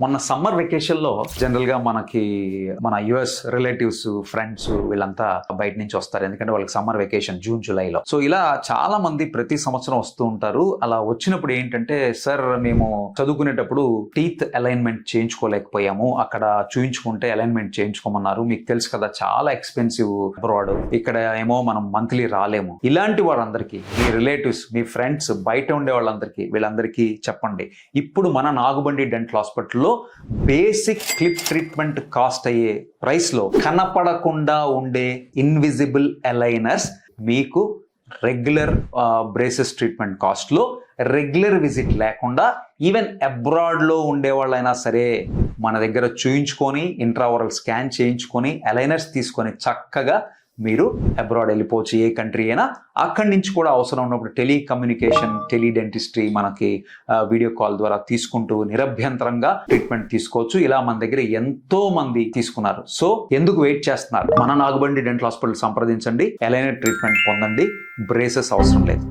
మొన్న summer vacation లో general గా మన యుఎస్ రిలేటివ్స్ ఫ్రెండ్స్ వీళ్ళంతా బయట నుంచి వస్తారు, ఎందుకంటే వాళ్ళకి సమ్మర్ వెకేషన్ జూన్ జూలైలో. సో ఇలా చాలా మంది ప్రతి సంవత్సరం వస్తూ ఉంటారు. అలా వచ్చినప్పుడు ఏంటంటే, సార్ మేము చదువుకునేటప్పుడు టీత్ అలైన్మెంట్ చేయించుకోలేకపోయాము, అక్కడ చూయించుకుంటే అలైన్మెంట్ చేయించుకోమన్నారు, మీకు తెలుసు కదా చాలా ఎక్స్పెన్సివ్ అబ్రాడ్, ఇక్కడ ఏమో మనం మంత్లీ రాలేము. ఇలాంటి వాళ్ళందరికీ, మీ రిలేటివ్స్ మీ ఫ్రెండ్స్ బయట ఉండే వాళ్ళందరికీ వీళ్ళందరికీ చెప్పండి, ఇప్పుడు మన నాగుబండి డెంటల్ హాస్పిటల్లో బేసిక్ క్లిప్ ట్రీట్మెంట్ కాస్ట్ అయ్యే ప్రైస్ లో కనపడకుండా ఉండే ఇన్విజిబుల్ అలైనర్స్ మీకు రెగ్యులర్ బ్రేసెస్ ట్రీట్మెంట్ కాస్ట్ లో రెగ్యులర్ విజిట్ లేకుండా, ఈవెన్ అబ్రాడ్ లో ఉండే వాళ్ళైనా సరే మన దగ్గర చూయించుకొని ఇంట్రావరల్ స్కాన్ చేయించుకొని అలైనర్స్ తీసుకొని చక్కగా మీరు అబ్రాడ్ వెళ్ళిపోవచ్చు, ఏ కంట్రీ అయినా. అక్కడి నుంచి కూడా అవసరం ఉన్నప్పుడు టెలికమ్యూనికేషన్, టెలిడెంటిస్ట్రీ మనకి వీడియో కాల్ ద్వారా తీసుకుంటూ నిరభ్యంతరంగా ట్రీట్మెంట్ తీసుకోవచ్చు. ఇలా మన దగ్గర ఎంతో మంది తీసుకున్నారు. సో ఎందుకు వెయిట్ చేస్తున్నారు? మన నాగుబండి డెంటల్ హాస్పిటల్ సంప్రదించండి, అలైనర్ ట్రీట్మెంట్ పొందండి, బ్రేసెస్ అవసరం లేదు.